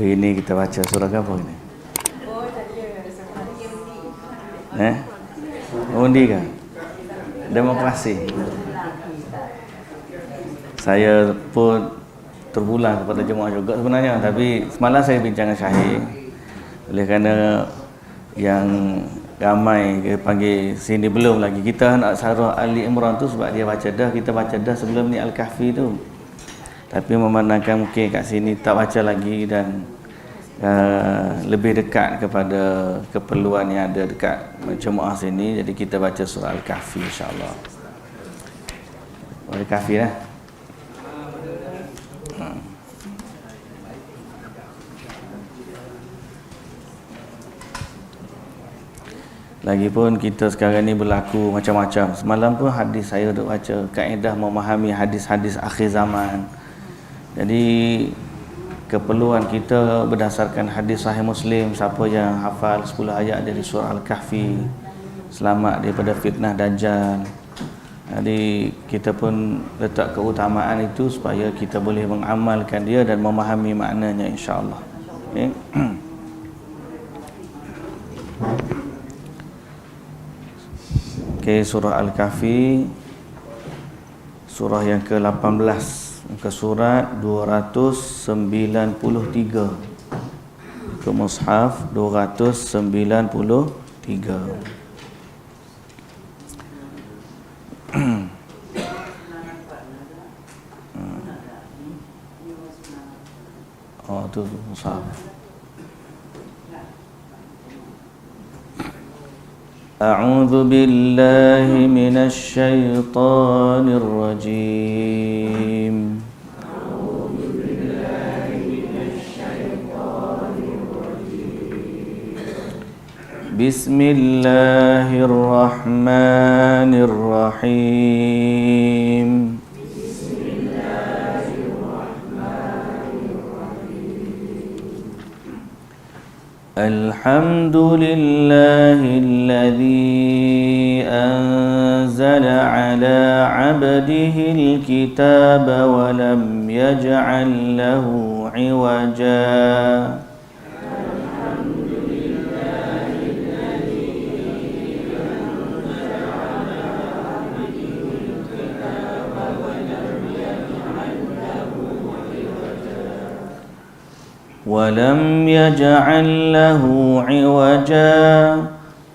Hari ini kita baca surah apa ini? Undi kan? Demokrasi. Saya pun terpulang kepada jemaah juga sebenarnya, tapi semalam saya bincang dengan Syahir. Oleh kerana yang ramai dia panggil sini belum lagi. Kita nak surah Ali Imran tu sebab dia baca dah, kita baca dah sebelum ni Al-Kahfi tu. Tapi memandangkan mungkin kat sini tak baca lagi dan lebih dekat kepada keperluan yang ada dekat jemaah sini, jadi kita baca surah Al-Kahfi insya-Allah. Al-Kahfi dah. Lagipun kita sekarang ni berlaku macam-macam. Semalam pun hadis saya duk baca kaedah memahami hadis-hadis akhir zaman. Jadi keperluan kita berdasarkan hadis Sahih Muslim, siapa yang hafal 10 ayat dari surah Al-Kahfi selamat daripada fitnah Dajjal. Jadi kita pun letak keutamaan itu supaya kita boleh mengamalkan dia dan memahami maknanya insya-Allah. Okey. Okey, surah Al-Kahfi surah yang ke-18, muka surat 293, ke mushaf 293. Oh, tu mushaf. A'udzu billahi minasy syaithanir rajim. Bismillahirrahmanirrahim. Alhamdulillahilladzi anzala ala 'abdihi al-kitaba wa lam yaj'al lahu 'iwaja. ولم يجعل له عوجا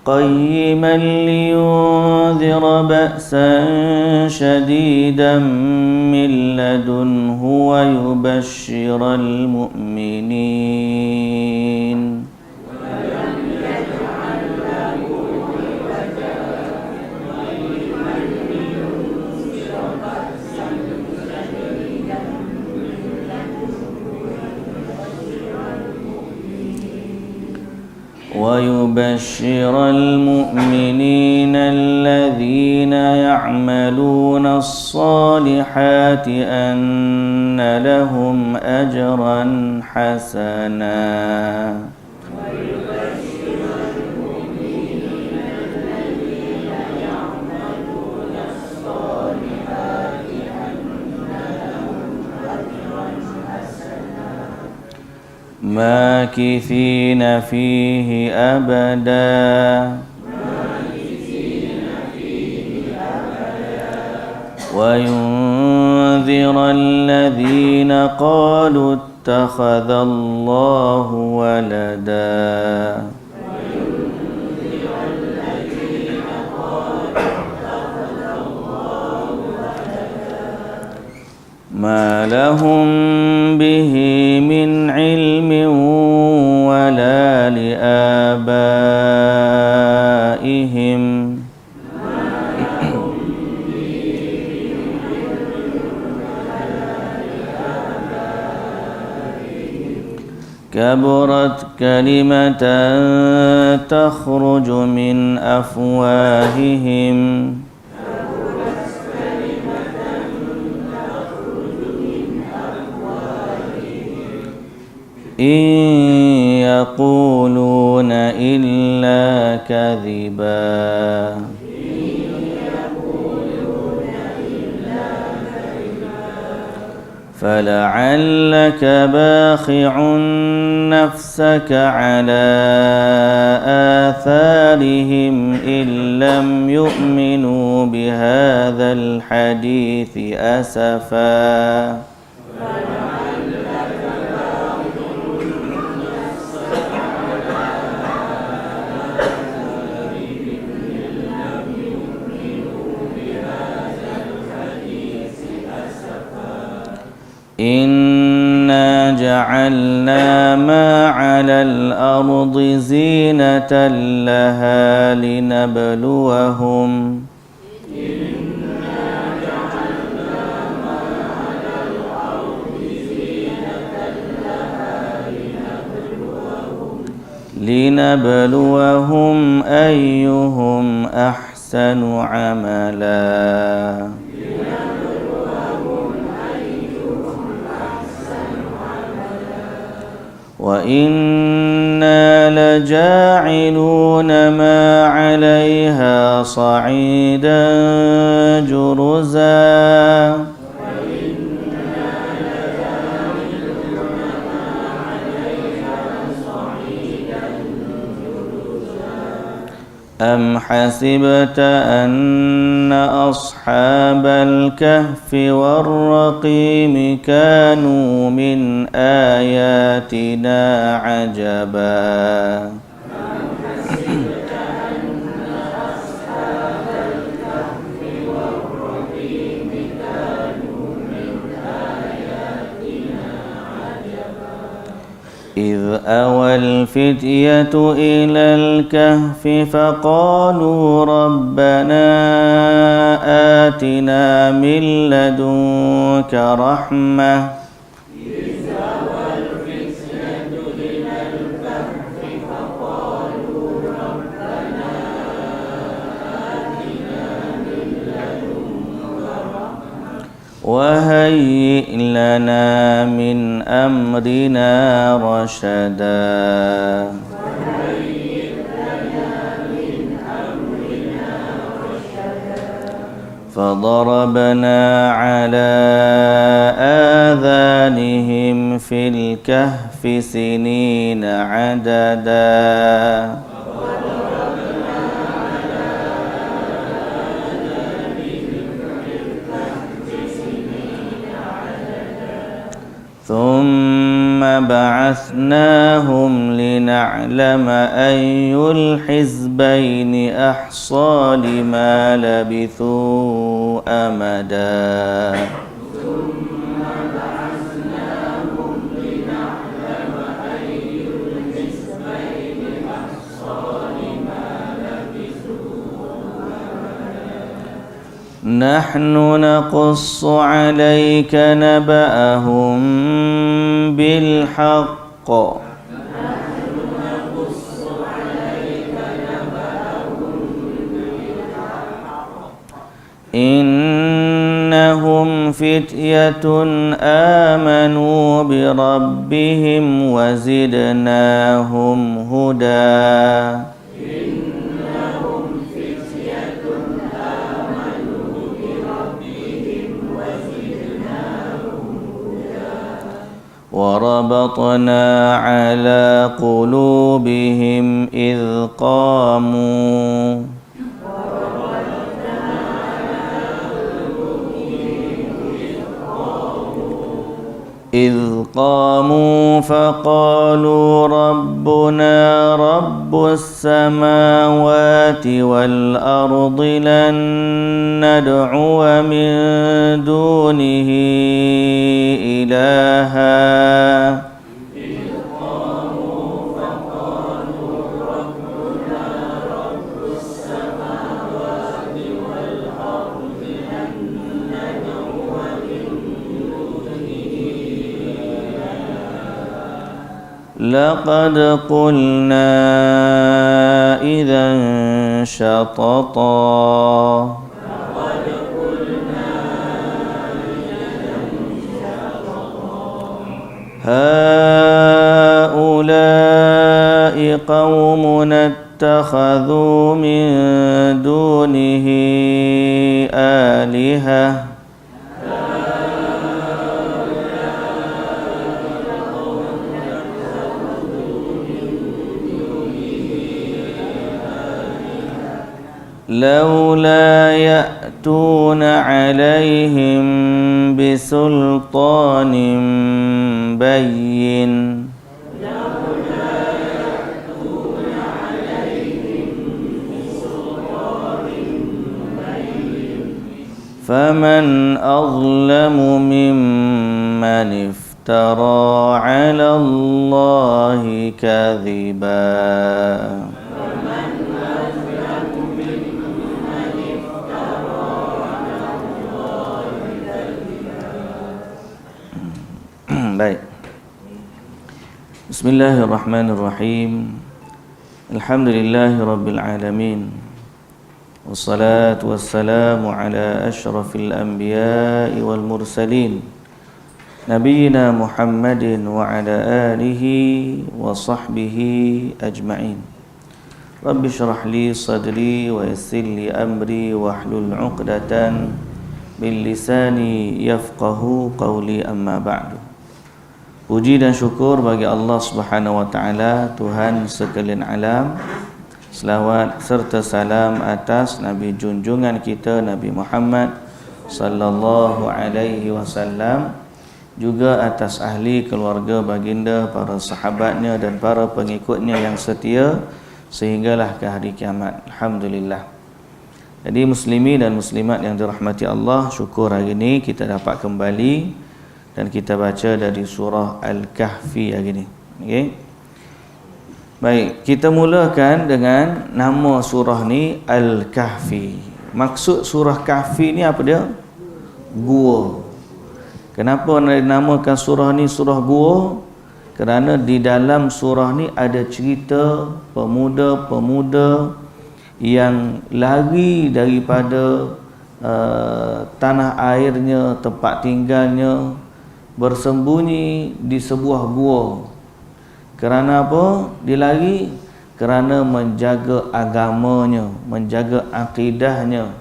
قيما لينذر بأسا شديدا من لدنه ويبشر المؤمنين. ويبشر المؤمنين الذين يعملون الصالحات أن لهم أجرا حسنا. ماكثين فيه أبدا وينذر الذين قالوا اتخذ الله ولدا. ما لهم به من علم ولا لآبائهم كبرت كلمة تخرج من أفواههم إن يقولون إلا كذبا. فلعلك باخع نفسك على آثارهم إن لم يؤمنوا بهذا الحديث أسفا إنا جعلنا ما على الأرض زينة لها لنبلوهم أيهم أحسن عملا وإنا لجاعلون ما عليها صعيدا جرزا أم حسبت أن أصحاب الكهف والرقيم كانوا من آياتنا عجبا إذ أوى الفتية إلى الكهف فقالوا ربنا آتنا من لدنك رحمة وهيئ لنا من أمرنا رشدا فضربنا على آذانهم في الكهف سنين عددا ثم بعثناهم لنعلم أي الحزبين أحصى لما لبثوا أمدا نحن نقص عليك نبأهم بالحق إنهم فتية آمنوا بربهم وزدناهم هدى وربطنا على قلوبهم إذ قاموا فقالوا ربنا رب السماوات والأرض لن ندعو من دونه إلها لقد قلنا إذا شططا هؤلاء قومنا اتخذوا من دونه آلهة لولا يأتون عليهم بسلطان بين فمن أظلم ممن افترى على الله كذبا Baik. Bismillahirrahmanirrahim. Alhamdulillahirabbil alamin. Wassalatu wassalamu ala asyrafil anbiya'i wal mursalin. Nabiyyina Muhammadin wa ala alihi wa sahbihi ajma'in. Rabbi syrah li sadri wa yassir li amri wahlul 'uqdatan min lisani yafqahu qawli, amma ba'du. Puji dan syukur bagi Allah Subhanahu wa taala, Tuhan sekalian alam. Selawat serta salam atas Nabi junjungan kita Nabi Muhammad sallallahu alaihi wasallam, juga atas ahli keluarga baginda, para sahabatnya dan para pengikutnya yang setia sehinggalah ke hari kiamat. Alhamdulillah. Jadi muslimin dan muslimat yang dirahmati Allah, syukur hari ini kita dapat kembali dan kita baca dari surah Al-Kahfi hari ini. Okey. Baik, kita mulakan dengan nama surah ni Al-Kahfi. Maksud surah Kahfi ni apa dia? Gua. Kenapa dinamakan surah ni surah gua? Kerana di dalam surah ni ada cerita pemuda-pemuda yang lari daripada tanah airnya, tempat tinggalnya, bersembunyi di sebuah gua. Kerana apa? Dia lari kerana menjaga agamanya, menjaga akidahnya.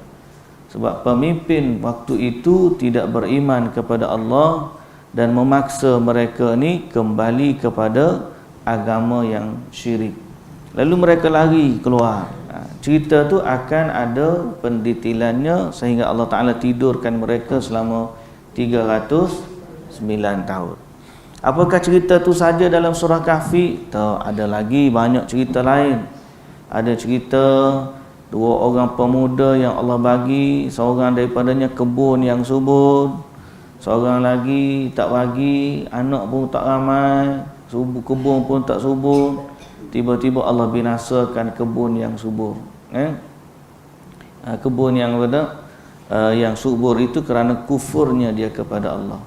Sebab pemimpin waktu itu tidak beriman kepada Allah dan memaksa mereka ni kembali kepada agama yang syirik. Lalu mereka lari keluar. Cerita tu akan ada pendetilannya sehingga Allah Ta'ala tidurkan mereka selama 309 tahun. Apakah cerita tu saja dalam surah Kahfi? Tak, ada lagi banyak cerita lain. Ada cerita dua orang pemuda yang Allah bagi, seorang daripadanya kebun yang subur, seorang lagi tak bagi, anak pun tak ramai, kebun pun tak subur. Tiba-tiba Allah binasakan kebun yang subur. Kebun yang subur itu kerana kufurnya dia kepada Allah.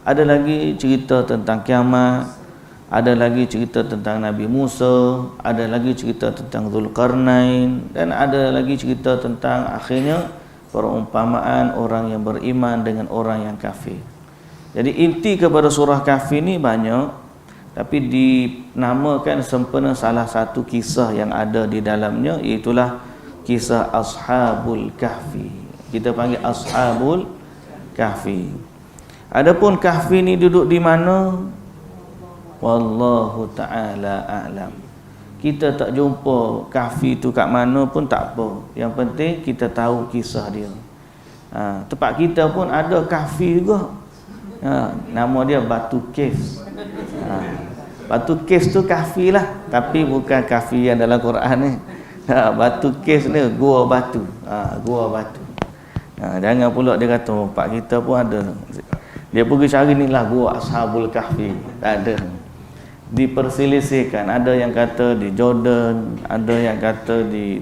Ada lagi cerita tentang kiamat, ada lagi cerita tentang Nabi Musa, ada lagi cerita tentang Zulkarnain, dan ada lagi cerita tentang akhirnya perumpamaan orang yang beriman dengan orang yang kafir. Jadi inti kepada surah Kahfi ni banyak, tapi dinamakan sempena salah satu kisah yang ada di dalamnya, iaitulah kisah Ashabul Kahfi. Kita panggil Ashabul Kahfi. Adapun Kahfi ni duduk di mana? Wallahu ta'ala a'lam. Kita tak jumpa Kahfi tu kat mana pun tak apa. Yang penting kita tahu kisah dia. Tempat kita pun ada Kahfi juga. Nama dia Batu Caves. Batu Caves tu Kahfi lah, tapi bukan Kahfi yang dalam Quran ni. Batu Caves ni gua batu. Gua batu. Jangan pula dia kata pak kita pun ada. Dia pergi cari ni lah gua Ashabul Kahfi. Tak ada. Diperselisihkan. Ada yang kata di Jordan, ada yang kata di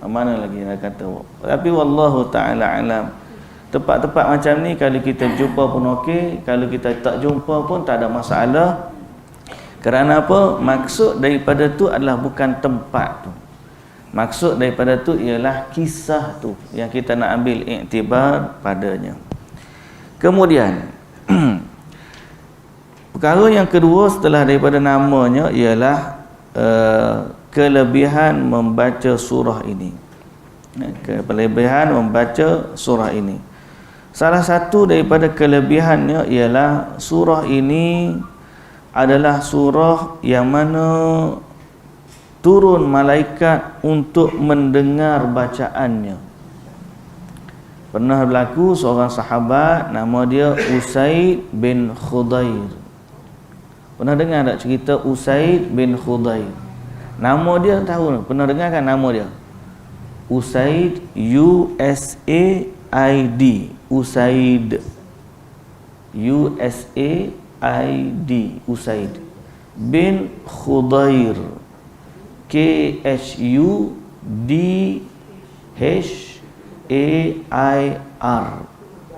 mana lagi yang kata. Tapi wallahu ta'ala alam. Tempat-tempat macam ni kalau kita jumpa pun okey, kalau kita tak jumpa pun tak ada masalah. Kerana apa? Maksud daripada tu adalah bukan tempat tu. Maksud daripada tu ialah kisah tu yang kita nak ambil iktibar padanya. Kemudian perkara yang kedua setelah daripada namanya ialah kelebihan membaca surah ini. Kelebihan membaca surah ini. Salah satu daripada kelebihannya ialah surah ini adalah surah yang mana turun malaikat untuk mendengar bacaannya. Pernah berlaku seorang sahabat nama dia Usaid bin Khudair. Pernah dengar tak cerita Usaid bin Khudair? Nama dia tahu, pernah dengar kan nama dia? Usaid, U-S-A-I-D, Usaid, U-S-A-I-D, Usaid bin Khudair, K-H-U-D-H-A-I-R,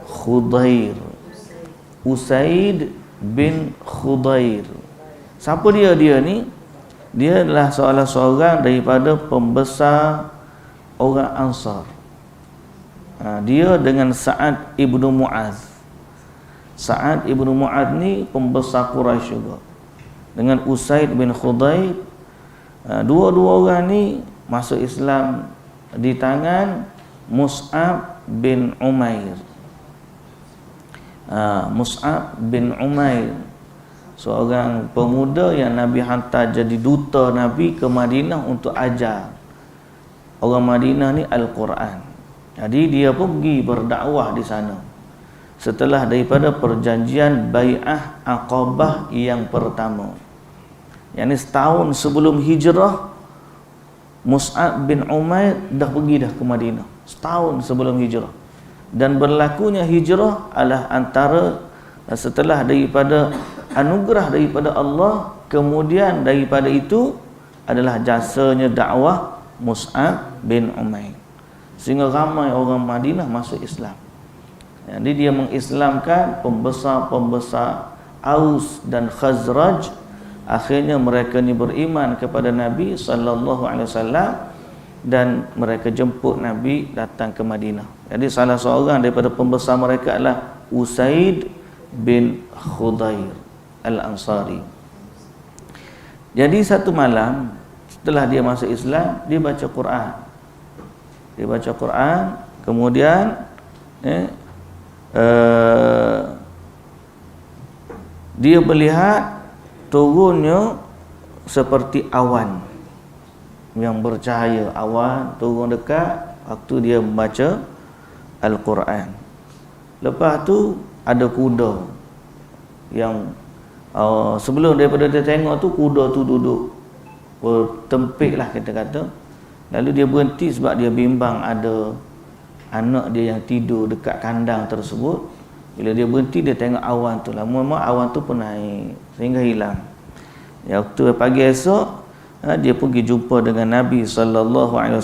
Khudair, Usaid bin Khudair. Siapa dia ni? Dia adalah salah seorang daripada pembesar orang Ansar. Dia dengan Sa'ad ibnu Mu'adz. Sa'ad ibnu Mu'adz ni pembesar Quraisy juga. Dengan Usaid bin Khudair, dua-dua orang ni masuk Islam di tangan Mus'ab bin Umair. Mus'ab bin Umair, seorang pemuda yang Nabi hantar jadi duta Nabi ke Madinah untuk ajar orang Madinah ni Al-Quran. Jadi dia pun pergi berdakwah di sana setelah daripada perjanjian Bai'ah Aqabah yang pertama. Yang ni setahun sebelum hijrah, Mus'ab bin Umair dah pergi dah ke Madinah setahun sebelum hijrah. Dan berlakunya hijrah adalah antara setelah daripada anugerah daripada Allah, kemudian daripada itu adalah jasanya dakwah Mus'ab bin Umair, sehingga ramai orang Madinah masuk Islam. Jadi dia mengislamkan pembesar-pembesar Aus dan Khazraj. Akhirnya mereka ni beriman kepada Nabi SAW dan mereka jemput Nabi datang ke Madinah. Jadi salah seorang daripada pembesar mereka adalah Usaid bin Khudair Al-Ansari. Jadi satu malam setelah dia masuk Islam, dia baca Quran. Dia baca Quran, kemudian dia melihat turunnya seperti awan yang bercahaya. Awan turun dekat waktu dia membaca Al-Quran. Lepas tu ada kuda yang sebelum daripada dia tengok tu, kuda tu duduk bertempik lah kita kata. Lalu dia berhenti sebab dia bimbang ada anak dia yang tidur dekat kandang tersebut. Bila dia berhenti, dia tengok awan tu. Lama-lama awan tu pun naik sehingga hilang. Ya, waktu pagi esok dia pergi jumpa dengan Nabi SAW,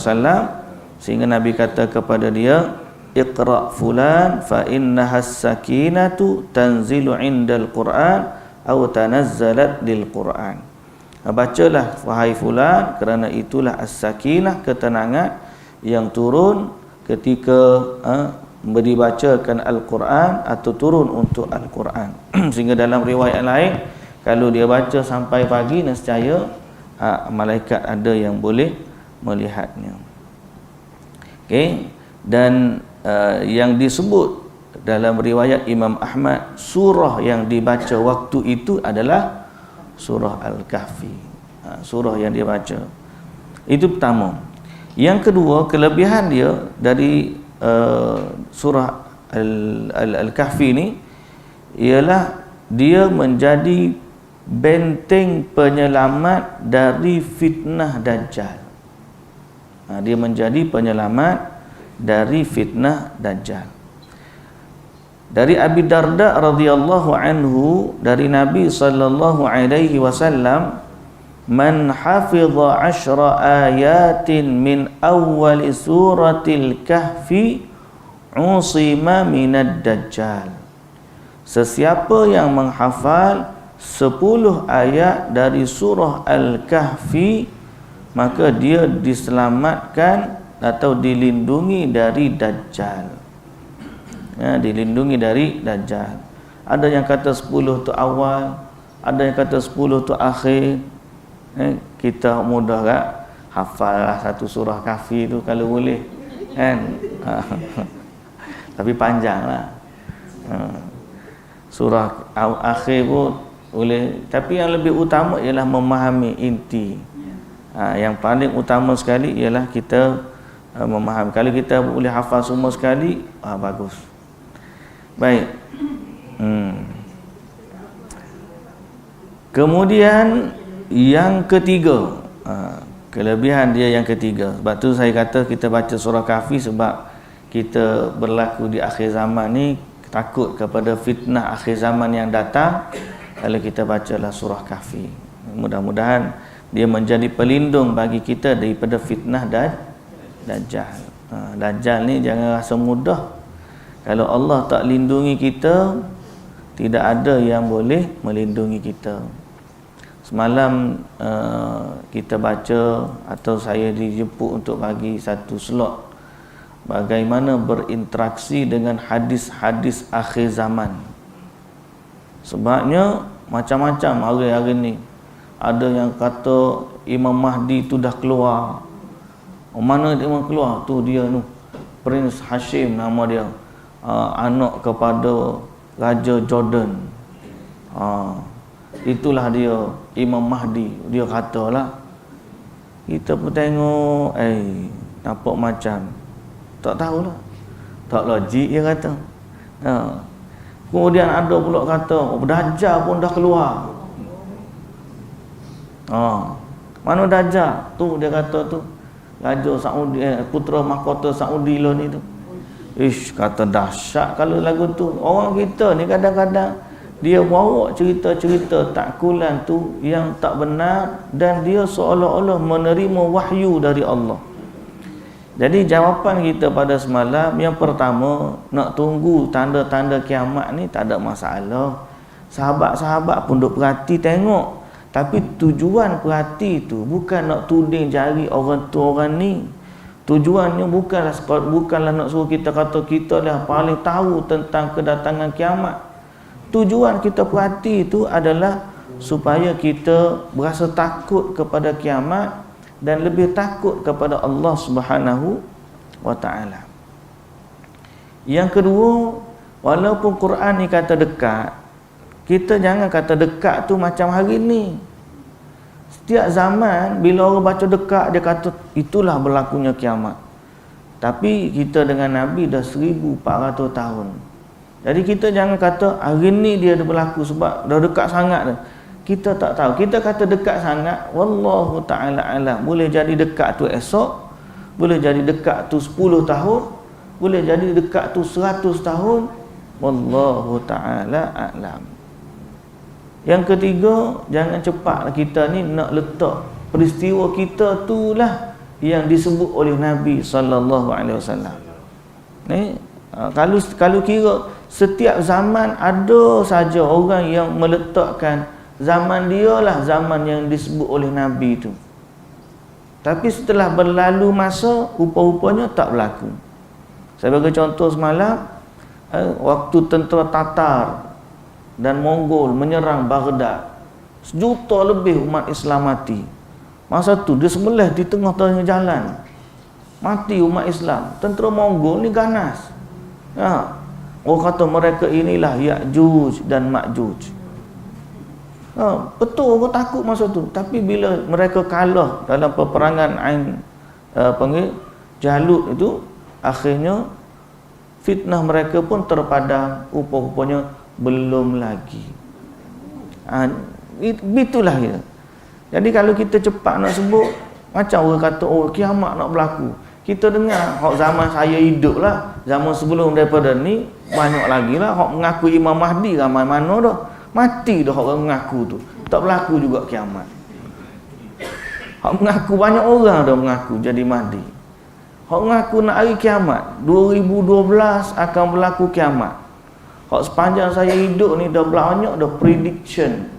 sehingga Nabi kata kepada dia, Iqra' fulan fa innahas sakinatu tanzilu indal Qur'an atau tanazzalat lil Qur'an. Bacalah wahai fulan, kerana itulah as-sakinah, ketenangan yang turun ketika dibacakan Al-Quran atau turun untuk Al-Quran. Sehingga dalam riwayat lain, kalau dia baca sampai pagi, nescaya malaikat ada yang boleh melihatnya. Okey, dan yang disebut dalam riwayat Imam Ahmad, surah yang dibaca waktu itu adalah surah Al-Kahfi. Surah yang dia baca itu pertama. Yang kedua, kelebihan dia dari surah Al-Kahfi ni ialah dia menjadi benteng penyelamat dari fitnah Dajjal. Dia menjadi penyelamat dari fitnah Dajjal. Dari Abi Darda radhiyallahu anhu, dari Nabi sallallahu alaihi wasallam, man hafidha 10 ayatin min awwal suratil kahfi usima minad dajjal. Sesiapa yang menghafal 10 ayat dari surah Al-Kahfi, maka dia diselamatkan atau dilindungi dari Dajjal. Dilindungi dari Dajjal. Ada yang kata 10 tu awal, ada yang kata 10 tu akhir. Kita mudah tak hafal satu surah Kahfi tu kalau boleh, kan? Tapi panjanglah. Surah akhir pun boleh, tapi yang lebih utama ialah memahami inti Yang paling utama sekali ialah kita memahami. Kalau kita boleh hafal semua sekali, bagus. Baik. Kemudian yang ketiga, kelebihan dia yang ketiga. Sebab tu saya kata kita baca surah Kahfi, sebab kita berlaku di akhir zaman ni, takut kepada fitnah akhir zaman yang datang. Kalau kita bacalah surah Kahfi, mudah-mudahan dia menjadi pelindung bagi kita daripada fitnah Dajjal. Dajjal ni jangan rasa mudah. Kalau Allah tak lindungi kita, tidak ada yang boleh melindungi kita. Semalam kita baca, atau saya dijemput untuk bagi satu slot, bagaimana berinteraksi dengan hadis-hadis akhir zaman. Sebabnya macam-macam hari-hari ni. Ada yang kata Imam Mahdi tu dah keluar. Mana dia keluar? Tu dia tu, Prince Hashim nama dia, anak kepada Raja Jordan. Itulah dia Imam Mahdi, dia katalah. Kita pun tengok, nampak macam tak tahulah, tak logik dia kata. Kemudian ada pula kata Dajjal pun dah keluar. Mana Dajjal? Tu dia kata tu Raja Saudi, putera mahkota Saudi lah ni tu. Kata dahsyat kalau lagu tu. Orang kita ni kadang-kadang dia bawa cerita-cerita takulan tu yang tak benar, dan dia seolah-olah menerima wahyu dari Allah. Jadi jawapan kita pada semalam, yang pertama, nak tunggu tanda-tanda kiamat ni tak ada masalah. Sahabat-sahabat pun duk perhati tengok. Tapi tujuan perhati tu bukan nak tuding jari orang tu orang ni. Tujuannya bukanlah nak suruh kita kata kita lah paling tahu tentang kedatangan kiamat. Tujuan kita perhati itu adalah supaya kita berasa takut kepada kiamat dan lebih takut kepada Allah Subhanahu wa taala. Yang kedua, walaupun Quran ni kata dekat, kita jangan kata dekat tu macam hari ni. Setiap zaman bila orang baca dekat, dia kata itulah berlakunya kiamat. Tapi kita dengan Nabi dah 1400 tahun. Jadi kita jangan kata hari ni dia berlaku sebab dah dekat sangat dah. Kita tak tahu. Kita kata dekat sangat, wallahu ta'ala alam. Boleh jadi dekat tu esok, boleh jadi dekat tu 10 tahun, boleh jadi dekat tu 100 tahun. Wallahu ta'ala alam. Yang ketiga, jangan cepat kita ni nak letak peristiwa kita tu lah yang disebut oleh Nabi sallallahu alaihi wasallam. Ni kalau kira setiap zaman ada saja orang yang meletakkan zaman dia lah zaman yang disebut oleh Nabi tu. Tapi setelah berlalu masa, rupa-rupanya tak berlaku. Saya bagi contoh semalam, waktu tentera Tatar dan Mongol menyerang Baghdad, 1 juta lebih umat Islam mati. Masa tu dia sembelih di tengah-tengah jalan, mati umat Islam. Tentera Mongol ni ganas. Orang kata mereka inilah Ya'juj dan Ma'juj. Betul orang takut masa tu. Tapi bila mereka kalah dalam peperangan Jalut itu, akhirnya fitnah mereka pun terpadam. Rupa-rupanya belum lagi. Itulah dia. Jadi kalau kita cepat nak sebut, macam orang kata kiamat nak berlaku. Kita dengar zaman saya hidup lah, zaman sebelum daripada ni banyak lagi lah hak mengaku Imam Mahdi, ramai mana dah mati dah orang mengaku tu. Tak berlaku juga kiamat. Hak mengaku banyak orang dah mengaku jadi Mahdi. Hak mengaku nak hari kiamat 2012 akan berlaku kiamat. Hak sepanjang saya hidup ni dah banyak dah prediction.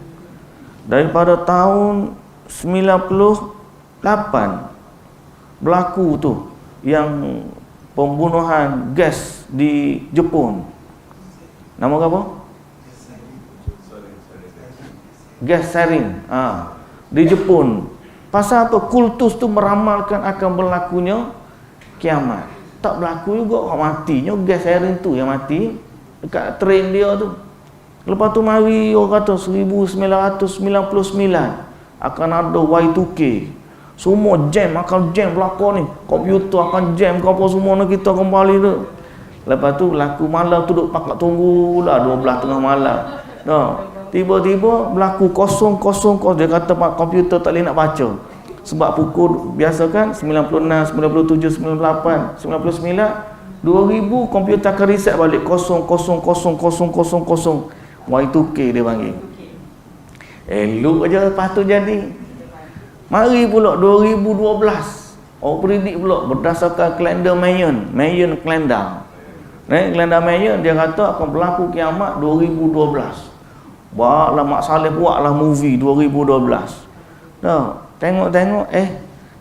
Daripada tahun 98 berlaku tu yang pembunuhan gas di Jepun. Nama apa? Gas sarin. Di Jepun. Pasal apa? Kultus tu meramalkan akan berlakunya kiamat. Tak berlaku juga. Matinya gas sarin tu yang mati dekat train dia tu. Lepas tu mari orang kata 1999 akan ada Y2K. Semua jam, akan jam belakang ni. Komputer akan jam ke apa semua ni, kita kembali tu. Lepas tu berlaku malam tu duk pakat tunggu lah 12 tengah malam. Tiba-tiba berlaku kosong. Dia kata komputer tak boleh nak baca. Sebab pukul biasa kan 96, 97, 98, 99, 2000 komputer akan reset balik 00000. Y2K dia panggil. Elok je lepas tu jadi. Mari pula 2012. Predict pula berdasarkan kalender Mayan kalender. Kalender Mayan dia kata akan berlaku kiamat 2012. Buatlah Mak Saleh buatlah movie 2012. Tengok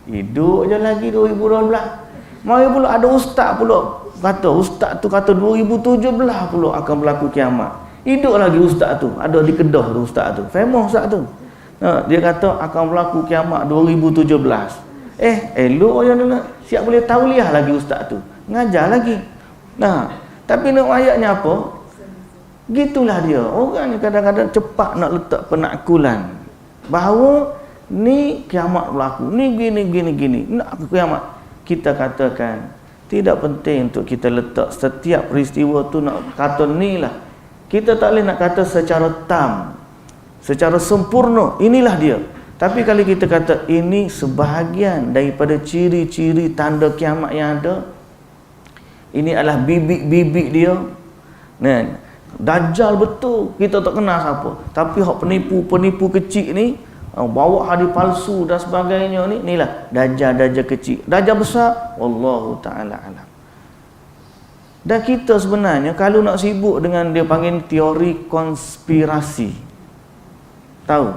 hidup je lagi 2012. Mari pula ada ustaz pula kata, ustaz tu kata 2017 pula akan berlaku kiamat. Hidup lagi ustaz tu, ada di Kedah tu ustaz tu, famous ustaz tu. Dia kata akan berlaku kiamat 2017. Elok je nak siap boleh tauliah lagi ustaz tu, ngajar lagi. Tapi nak ayatnya apa? Gitulah dia. Orang ni kadang-kadang cepat nak letak penakkulan bahawa ni kiamat berlaku, ni gini nak kiamat. Kita katakan tidak penting untuk kita letak setiap peristiwa tu nak kata ni lah. Kita tak boleh nak kata secara tam, secara sempurna inilah dia. Tapi kalau kita kata ini sebahagian daripada ciri-ciri tanda kiamat yang ada, ini adalah bibit-bibit dia. Dajjal betul kita tak kenal siapa, tapi hak penipu kecil ni bawa hadis palsu dan sebagainya ni, inilah dajjal kecil. Dajjal besar wallahu taala alam. Dan kita sebenarnya kalau nak sibuk dengan dia panggil teori konspirasi, tahu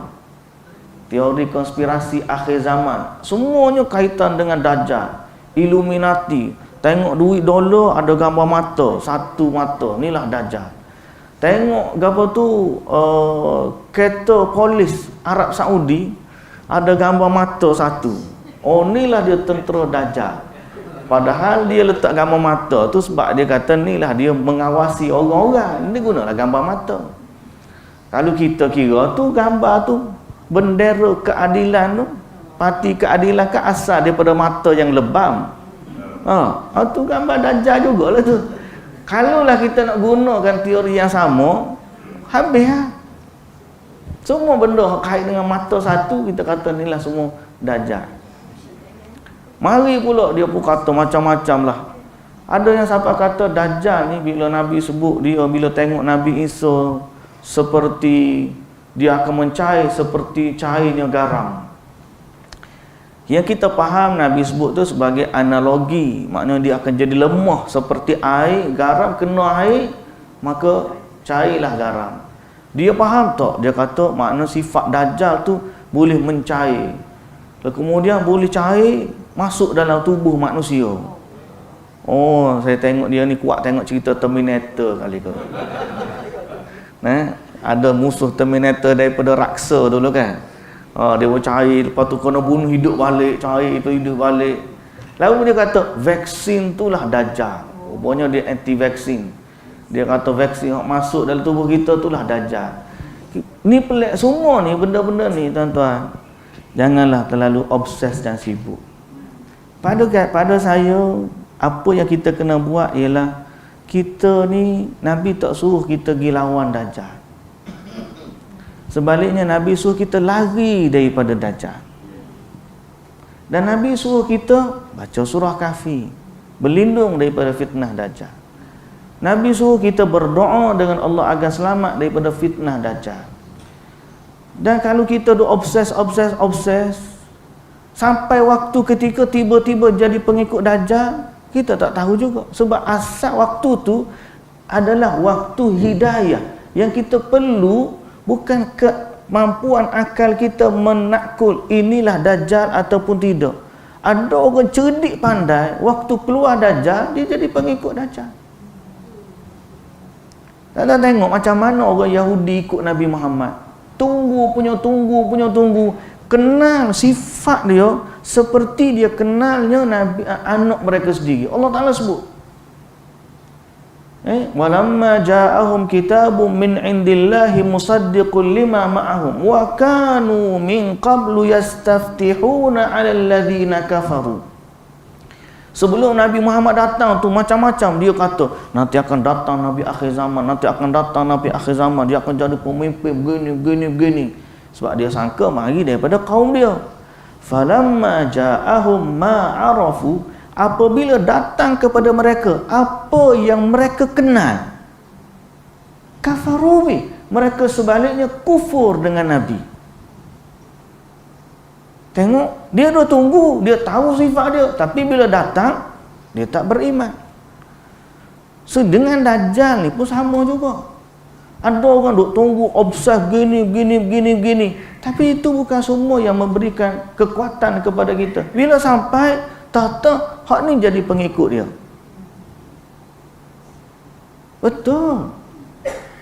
teori konspirasi akhir zaman, semuanya kaitan dengan dajjal, Illuminati. Tengok duit dolar ada gambar mata, satu mata, inilah dajjal. Tengok apa tu kereta polis Arab Saudi ada gambar mata satu. Inilah dia tentera dajjal. Padahal dia letak gambar mata tu sebab dia kata inilah dia mengawasi orang-orang. Dia gunalah gambar mata. Kalau kita kira tu gambar tu bendera keadilan tu, parti keadilan kan asal daripada mata yang lebam. Tu gambar dajjal jugalah tu. Kalaulah kita nak gunakan teori yang sama, habis lah. Semua benda kait dengan mata satu, kita kata inilah semua dajjal. Mari pula dia pun kata macam-macam lah. Ada yang sampai kata dajjal ni bila Nabi sebut dia, bila tengok Nabi Isa seperti dia akan mencair seperti cairnya garam. Yang kita faham Nabi sebut tu sebagai analogi, maknanya dia akan jadi lemah seperti air. Garam kena air maka cairlah garam. Dia faham tak? Dia kata makna sifat dajjal tu boleh mencair, kemudian boleh cair masuk dalam tubuh manusia. Saya tengok dia ni kuat tengok cerita Terminator kali ke. Ada musuh Terminator daripada raksa dulu kan. Dia mau cair, lepas tu kena bunuh hidup balik, cair itu hidup balik. Lalu dia kata vaksin itulah dajjal. Rupanya dia anti vaksin. Dia kata vaksin yang masuk dalam tubuh kita itulah dajjal. Ni pelik semua ni benda-benda ni tuan-tuan. Janganlah terlalu obses dan sibuk. Pada saya apa yang kita kena buat ialah kita ni Nabi tak suruh kita pergi lawan dajjal. Sebaliknya Nabi suruh kita lari daripada dajjal. Dan Nabi suruh kita baca surah Kahfi, berlindung daripada fitnah dajjal. Nabi suruh kita berdoa dengan Allah agar selamat daripada fitnah dajjal. Dan kalau kita obses sampai waktu ketika tiba-tiba jadi pengikut dajjal, kita tak tahu juga. Sebab asal waktu tu adalah waktu hidayah. Yang kita perlu bukan kemampuan akal kita menakul inilah dajjal ataupun tidak. Ada orang cerdik pandai, waktu keluar dajjal dia jadi pengikut dajjal. Tak tengok macam mana orang Yahudi ikut Nabi Muhammad. Tunggu. Kenal sifat dia seperti dia kenalnya Nabi, anak mereka sendiri. Allah Ta'ala sebut. walamma ja'ahum kitabun min indillahi musaddiqun lima ma'ahum wa kanu min qablu yastaftihuna 'alal ladzina kafaru. Sebelum Nabi Muhammad datang tu macam-macam dia kata, nanti akan datang Nabi akhir zaman, nanti akan datang Nabi akhir zaman, dia akan jadi pemimpin begini. Sebab dia sangka mari daripada kaum dia. Falamma ja'ahum ma 'arafu, apabila datang kepada mereka apa yang mereka kenal, kafarubi, mereka sebaliknya kufur dengan Nabi. Tengok, dia dah tunggu, dia tahu sifat dia, tapi bila datang dia tak beriman. So dengan Dajjal ni pun sama juga. Ada orang duk tunggu, obses gini, tapi itu bukan semua yang memberikan kekuatan kepada kita. Bila sampai tata hak ni jadi pengikut dia. Betul.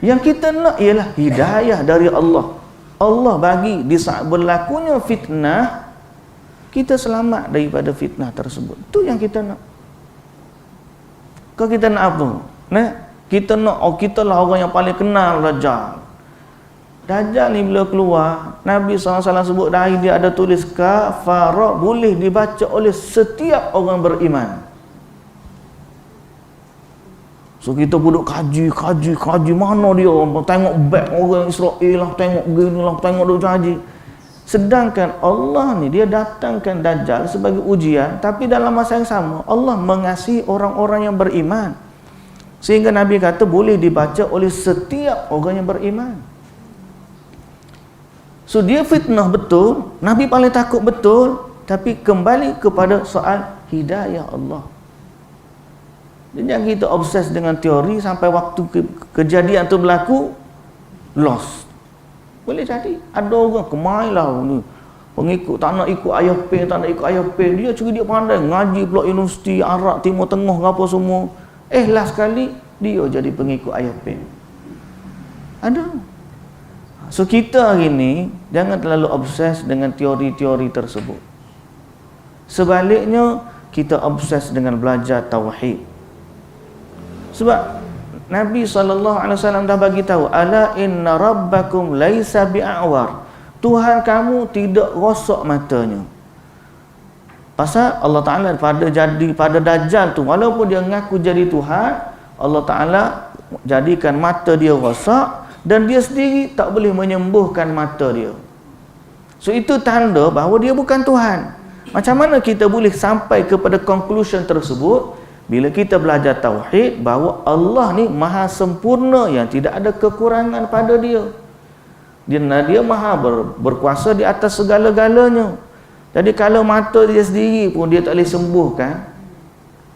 Yang kita nak ialah hidayah dari Allah. Allah bagi di saat berlakunya fitnah, kita selamat daripada fitnah tersebut. Itu yang kita nak. Kalau kita nak apa? Kita nak, kita lah orang yang paling kenal Dajjal. Dajjal ni bila keluar, Nabi SAW sebut dari dia ada tulis kafara, boleh dibaca oleh setiap orang beriman. So kita duduk kaji mana dia, tengok back orang Israel lah, tengok gini lah, tengok duduk kaji. Sedangkan Allah ni dia datangkan Dajjal sebagai ujian, tapi dalam masa yang sama Allah mengasihi orang-orang yang beriman. Sehingga Nabi kata boleh dibaca oleh setiap orang yang beriman. So dia fitnah betul, Nabi paling takut betul, tapi kembali kepada soal hidayah Allah. Jangan kita obses dengan teori sampai waktu kejadian tu berlaku lost. Boleh jadi ada orang kemailah ni pengikut tak nak ikut ayah pen, dia curi, dia pandai ngaji pula universiti Arab Timur Tengah ke apa semua, last kali dia jadi pengikut ayah pen. Ada. So kita hari ni jangan terlalu obses dengan teori-teori tersebut. Sebaliknya kita obses dengan belajar tauhid. Sebab Nabi SAW dah bagi tahu, ala inna rabbakum laisa bi'awar, Tuhan kamu tidak rosak matanya. Pasal Allah Ta'ala pada Dajjal tu, walaupun dia mengaku jadi Tuhan, Allah Ta'ala jadikan mata dia rosak dan dia sendiri tak boleh menyembuhkan mata dia. So itu tanda bahawa dia bukan Tuhan. Macam mana kita boleh sampai kepada conclusion tersebut? Bila kita belajar tauhid bahawa Allah ni maha sempurna yang tidak ada kekurangan pada dia. Dia maha berkuasa di atas segala-galanya. Jadi kalau mata dia sendiri pun dia tak boleh sembuhkan,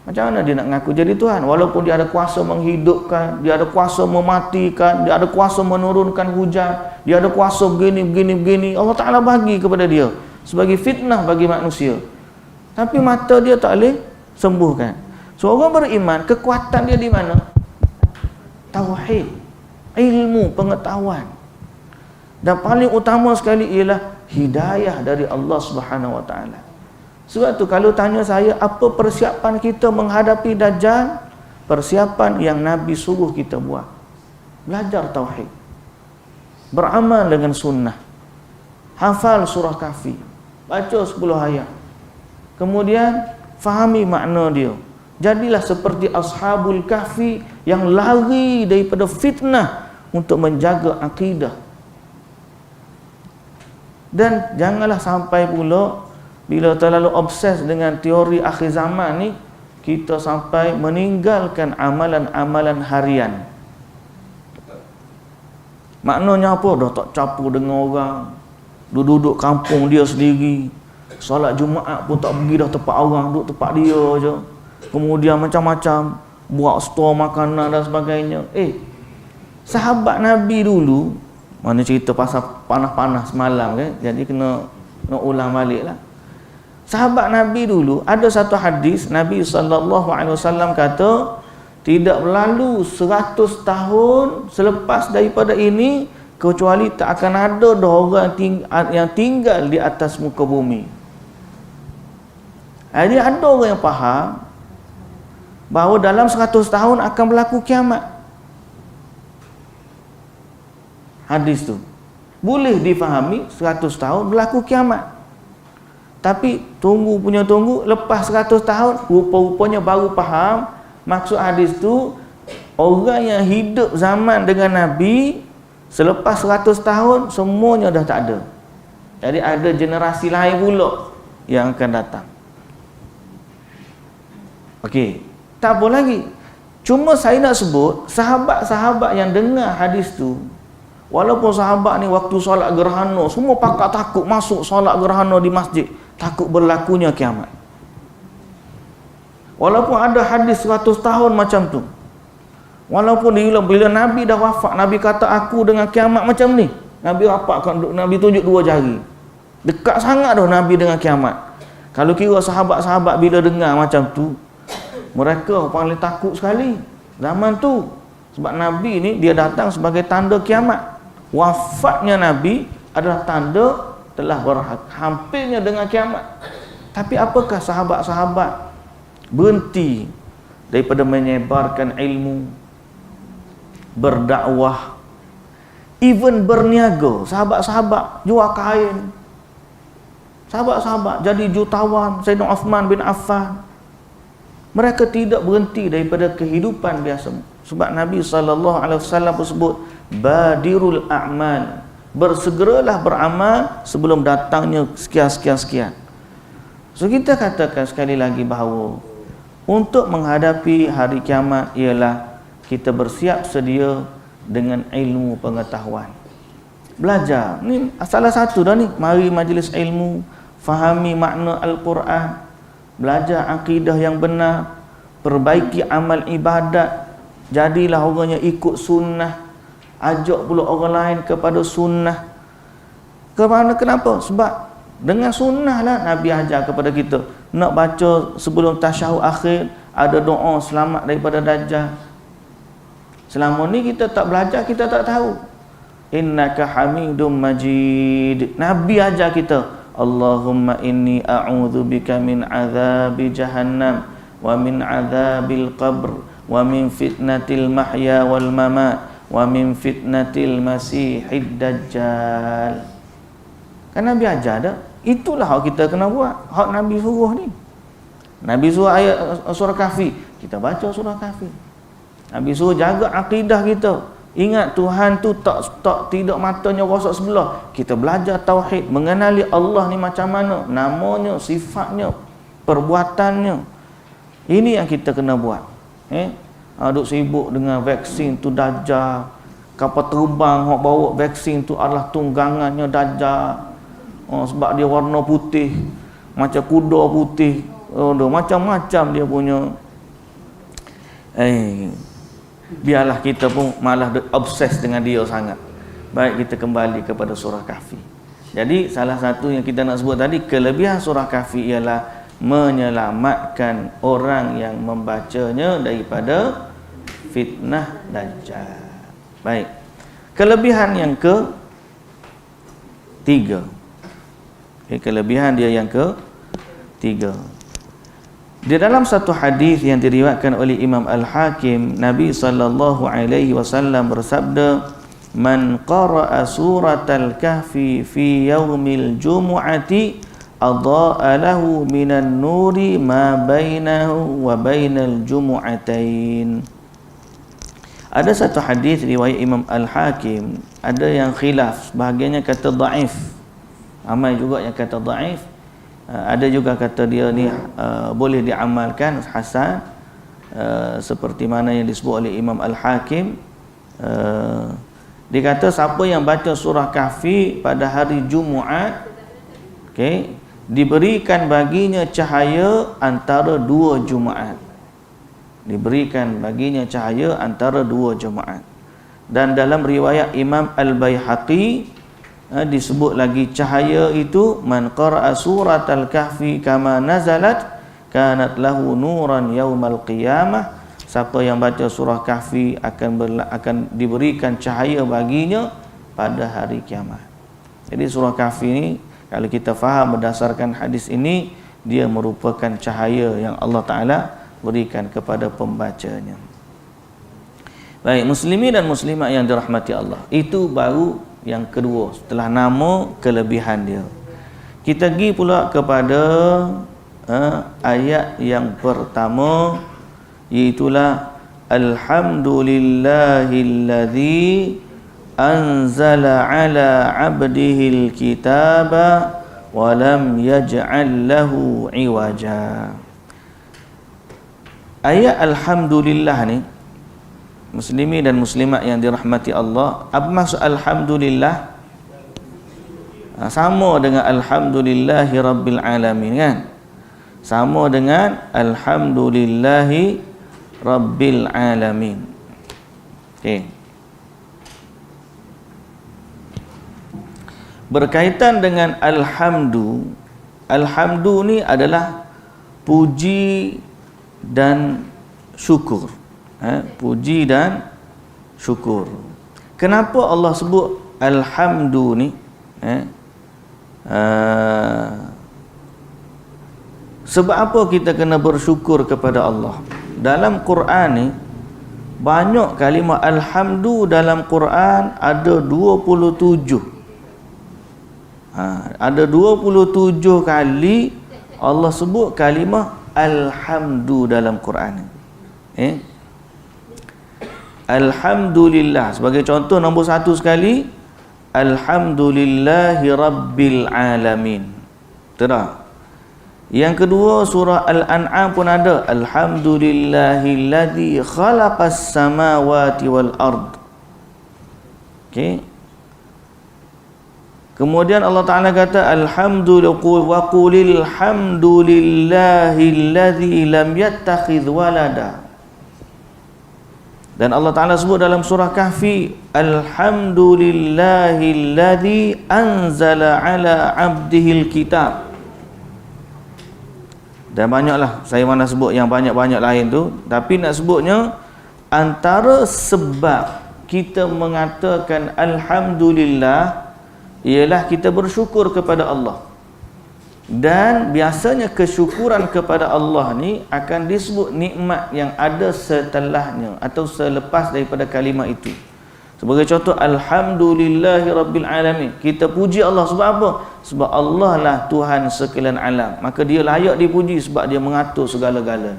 macam mana dia nak ngaku jadi Tuhan? Walaupun dia ada kuasa menghidupkan, dia ada kuasa mematikan, dia ada kuasa menurunkan hujan, dia ada kuasa begini. Allah Ta'ala bagi kepada dia sebagai fitnah bagi manusia. Tapi mata dia tak boleh sembuhkan. So orang beriman, kekuatan dia di mana? Tauhid, ilmu, pengetahuan. Dan paling utama sekali ialah hidayah dari Allah Subhanahu Wa Taala. Sebab tu kalau tanya saya apa persiapan kita menghadapi Dajjal, persiapan yang Nabi suruh kita buat. Belajar tauhid, beramal dengan sunnah, hafal surah Kahfi, baca 10 ayat, kemudian fahami makna dia. Jadilah seperti Ashabul Kahfi yang lari daripada fitnah untuk menjaga akidah. Dan janganlah sampai pula bila terlalu obses dengan teori akhir zaman ni, kita sampai meninggalkan amalan-amalan harian. Maknanya apa? Dah tak campur dengan orang, duduk kampung dia sendiri, solat Jumaat pun tak pergi dah tempat orang, duduk tempat dia je. Kemudian macam-macam, buat stor makanan dan sebagainya. Sahabat Nabi dulu, mana cerita pasal panas-panas semalam kan, jadi kena ulang balik lah. Sahabat Nabi dulu, ada satu hadis Nabi SAW kata, tidak berlalu 100 tahun selepas daripada ini kecuali tak akan ada orang yang tinggal di atas muka bumi. Jadi ada orang yang faham bahawa dalam 100 tahun akan berlaku kiamat. Hadis tu boleh difahami 100 tahun berlaku kiamat. Tapi tunggu lepas 100 tahun rupa-rupanya baru faham maksud hadis tu. Orang yang hidup zaman dengan Nabi selepas 100 tahun semuanya dah tak ada. Jadi ada generasi lain pula yang akan datang. Okey, tak apa lagi. Cuma saya nak sebut sahabat-sahabat yang dengar hadis tu, walaupun sahabat ni waktu solat gerhana semua pakak takut masuk solat gerhana di masjid, takut berlakunya kiamat. Walaupun ada hadis 100 tahun macam tu, walaupun bila Nabi dah wafat, Nabi kata aku dengan kiamat macam ni, Nabi rapatkan, Nabi tunjuk 2 jari, dekat sangat dah Nabi dengan kiamat. Kalau kira sahabat-sahabat bila dengar macam tu, mereka paling takut sekali zaman tu. Sebab Nabi ni dia datang sebagai tanda kiamat. Wafatnya Nabi adalah tanda telah hampirnya dengan kiamat. Tapi apakah sahabat-sahabat berhenti daripada menyebarkan ilmu, berdakwah, even berniaga? Sahabat-sahabat jual kain, sahabat-sahabat jadi jutawan, Sayyidina Uthman bin Affan. Mereka tidak berhenti daripada kehidupan biasa. Sebab Nabi SAW sebut badirul a'mal, bersegeralah beramal sebelum datangnya sekian. So kita katakan sekali lagi bahawa untuk menghadapi hari kiamat ialah kita bersiap sedia dengan ilmu pengetahuan. Belajar ni salah satu dah ni, mari majlis ilmu, fahami makna Al-Quran, belajar akidah yang benar, perbaiki amal ibadat, jadilah orang yang ikut sunnah, ajak pula orang lain kepada sunnah. Kenapa? Sebab dengan sunnah lah Nabi ajar kepada kita nak baca sebelum tasyahud akhir, ada doa selamat daripada dajjal. Selama ni kita tak belajar, kita tak tahu. Innaka hamidum majid. Nabi ajar kita, Allahumma inni a'udzubika min azabi jahannam wa min azabil qabr wa min fitnatil mahya wal mamat wa min fitnatil masihid dajjal. Kan Nabi ajar dah. Itulah hak kita kena buat. Hak Nabi suruh ni. Nabi suruh ayat surah Kahfi, kita baca surah Kahfi. Nabi suruh jaga akidah kita. Ingat Tuhan tu tidak matanya rosak sebelah. Kita belajar tauhid, mengenali Allah ni macam mana, namanya, sifatnya, perbuatannya. Ini yang kita kena buat. Duk sibuk dengan vaksin tu dajjal. Kapal terbang hok bawa vaksin tu adalah tunggangannya dajjal. Sebab dia warna putih, macam kuda putih. Macam-macam dia punya. Biarlah kita pun malah obses dengan dia sangat. Baik, kita kembali kepada surah Kahfi. Jadi salah satu yang kita nak sebut tadi, kelebihan surah Kahfi ialah menyelamatkan orang yang membacanya daripada fitnah dajjal. Baik, kelebihan yang ketiga. Kelebihan dia yang ketiga. Di dalam satu hadis yang diriwayatkan oleh Imam Al-Hakim, Nabi SAW bersabda, "Man qara'a suratal kahfi fi yaumil jumu'ati adha'a lahu minan nuri ma bainahu wa bainal jumu'atain." Ada satu hadis riwayat Imam Al-Hakim, ada yang khilaf, sebahagiannya kata dhaif, ramai juga yang kata dhaif. Ada juga kata dia ni boleh diamalkan, hasan, seperti mana yang disebut oleh Imam Al-Hakim. Dia kata siapa yang baca surah Kahfi pada hari Jumaat, diberikan baginya cahaya antara 2 Jumaat. Diberikan baginya cahaya antara 2 Jumaat. Dan dalam riwayat Imam Al-Baihaqi disebut lagi cahaya itu, man qara'a suratal kahfi kama nazalat kanat lahu nuran yaumal qiyamah. Siapa yang baca surah Kahfi akan diberikan cahaya baginya pada hari kiamat. Jadi surah Kahfi ini kalau kita faham berdasarkan hadis ini, dia merupakan cahaya yang Allah Ta'ala berikan kepada pembacanya. Baik, muslimin dan muslimat yang dirahmati Allah. Itu baru yang kedua setelah nama kelebihan dia. Kita pergi pula kepada ayat yang pertama, iaitulah alhamdulillahilladzi anzala ala abdihil kitaba wa lam yaj'al lahu iwaja. Ayat alhamdulillah ni, muslimin dan muslimat yang dirahmati Allah, apa maksud alhamdulillah? Sama dengan alhamdulillahi rabbil alamin, kan? Sama dengan alhamdulillahi rabbil alamin. Okey. Berkaitan dengan alhamdu, alhamdu ni adalah puji dan syukur. Puji dan syukur. Kenapa Allah sebut alhamdu ni? Sebab apa kita kena bersyukur kepada Allah? Dalam Quran ni banyak kalimah alhamdu. Dalam Quran ada 27. Ada 27 kali Allah sebut kalimah alhamdu dalam Quran. Alhamdulillah sebagai contoh, nombor 1 sekali alhamdulillahi rabbil alamin. Betul. Yang kedua, surah Al-An'am pun ada alhamdulillahilladzi khalaqas samawati wal ard. Okey. Kemudian Allah Ta'ala kata alhamdulillah wa qulil hamdulillahilladzi lam yattakhidh walada. Dan Allah Ta'ala sebut dalam surah Kahfi alhamdulillahilladzi anzala ala abdihil kitab. Dan banyaklah, saya mana sebut yang banyak-banyak lain tu, tapi nak sebutnya antara sebab kita mengatakan alhamdulillah ialah kita bersyukur kepada Allah. Dan biasanya kesyukuran kepada Allah ni akan disebut nikmat yang ada setelahnya atau selepas daripada kalimah itu. Sebagai contoh, alhamdulillahi rabbil alamin. Kita puji Allah sebab apa? Sebab Allah lah Tuhan sekalian alam. Maka dia layak dipuji sebab dia mengatur segala-galanya.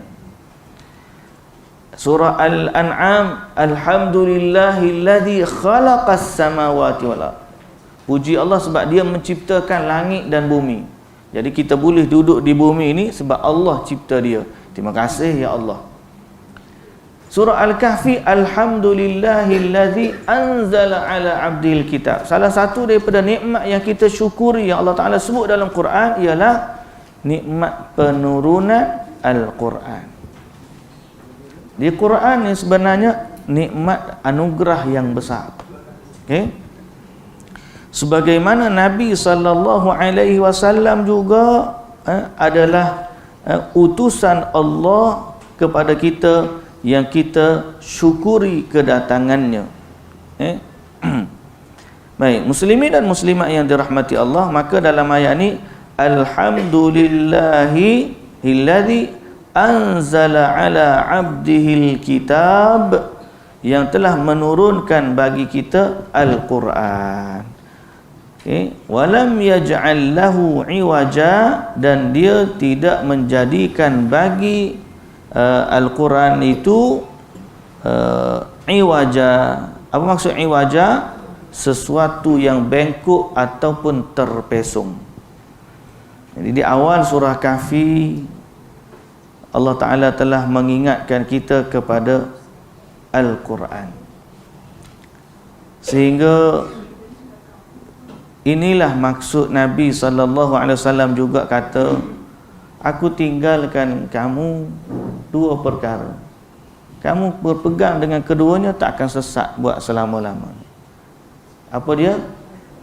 Surah Al-An'am, alhamdulillahilladzi khalaqas samawati wal ard. Puji Allah sebab dia menciptakan langit dan bumi. Jadi kita boleh duduk di bumi ini sebab Allah cipta dia. Terima kasih ya Allah. Surah Al-Kahfi, alhamdulillahilladzi anzala ala abdil kitab. Salah satu daripada nikmat yang kita syukuri yang Allah Ta'ala sebut dalam Quran ialah nikmat penurunan Al-Quran. Di Quran ni sebenarnya nikmat anugerah yang besar. Okey. Sebagaimana Nabi SAW juga adalah utusan Allah kepada kita yang kita syukuri kedatangannya. Baik, muslimin dan muslimat yang dirahmati Allah, maka dalam ayat ni alhamdulillahilladzi anzala ala abdihil kitab, yang telah menurunkan bagi kita Al-Quran. Walam yaj'al lahu iwaja, dan dia tidak menjadikan bagi Al-Quran itu iwaja. Apa maksud iwaja? Sesuatu yang bengkok ataupun terpesong. Jadi di awal surah Kahfi Allah Ta'ala telah mengingatkan kita kepada Al-Quran, sehingga inilah maksud Nabi SAW juga kata, aku tinggalkan kamu dua perkara. Kamu berpegang dengan keduanya tak akan sesat buat selama-lamanya. Apa dia?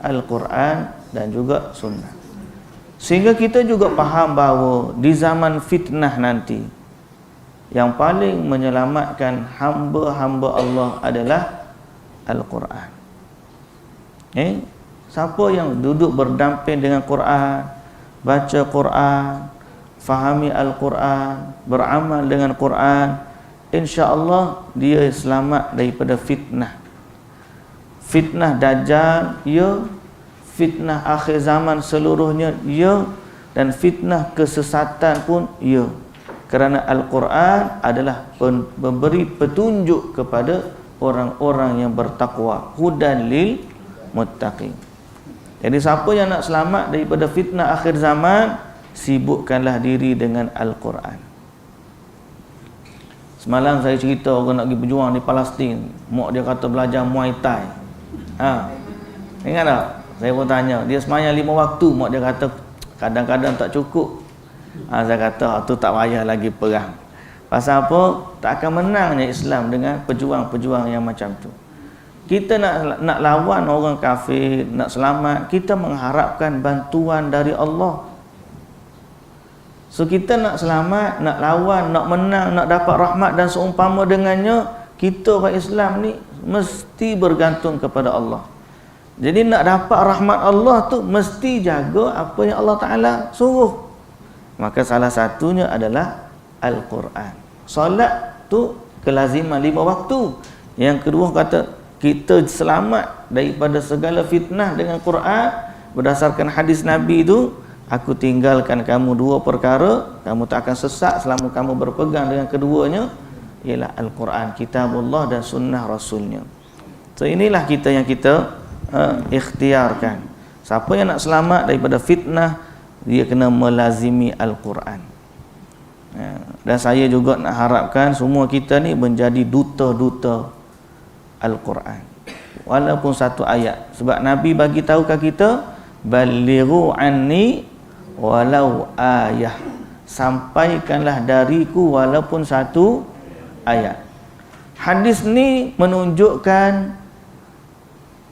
Al-Quran dan juga sunnah. Sehingga kita juga faham bahawa di zaman fitnah nanti, yang paling menyelamatkan hamba-hamba Allah adalah Al-Quran. Siapa yang duduk berdamping dengan Quran, baca Quran, fahami Al-Quran, beramal dengan Quran, insya-Allah dia selamat daripada fitnah. Fitnah Dajjal, ya. Fitnah akhir zaman seluruhnya, ya. Dan fitnah kesesatan pun, ya. Kerana Al-Quran adalah memberi petunjuk kepada orang-orang yang bertakwa, hudan lil muttaqin. Jadi siapa yang nak selamat daripada fitnah akhir zaman, sibukkanlah diri dengan Al-Quran. Semalam saya cerita orang nak pergi berjuang di Palestin, mak dia kata belajar Muay Thai. Ingat tak? Saya pun tanya, dia semayang 5 waktu, mak dia kata kadang-kadang tak cukup. Saya kata tu tak payah lagi perang. Pasal apa? Tak akan menangnya Islam dengan pejuang-pejuang yang macam tu. Kita nak lawan orang kafir, nak selamat, kita mengharapkan bantuan dari Allah. So kita nak selamat, nak lawan, nak menang, nak dapat rahmat dan seumpama dengannya, kita orang Islam ni mesti bergantung kepada Allah. Jadi nak dapat rahmat Allah tu mesti jaga apa yang Allah Ta'ala suruh. Maka salah satunya adalah Al-Quran. Solat tu kelaziman 5 waktu. Yang kedua kata kita selamat daripada segala fitnah dengan Quran. Berdasarkan hadis Nabi itu, aku tinggalkan kamu 2 perkara, kamu tak akan sesat selama kamu berpegang dengan keduanya, ialah Al-Quran, Kitabullah dan Sunnah Rasulnya. So inilah kita yang kita ikhtiarkan. Siapa yang nak selamat daripada fitnah, dia kena melazimi Al-Quran. Dan saya juga nak harapkan semua kita ni menjadi duta-duta Al-Quran, walaupun satu ayat. Sebab Nabi bagi tahu kat kita, balighu anni walau ayah, sampaikanlah dariku walaupun satu ayat. Hadis ni menunjukkan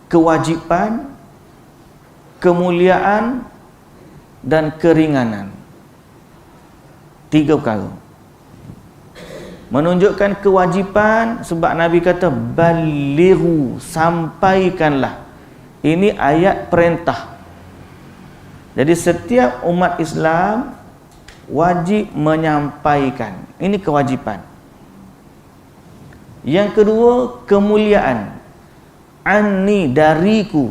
kewajipan, kemuliaan dan keringanan. 3 perkara. Menunjukkan kewajipan sebab Nabi kata balighu, sampaikanlah. Ini ayat perintah. Jadi setiap umat Islam wajib menyampaikan. Ini kewajipan. Yang kedua, kemuliaan. Anni, dariku.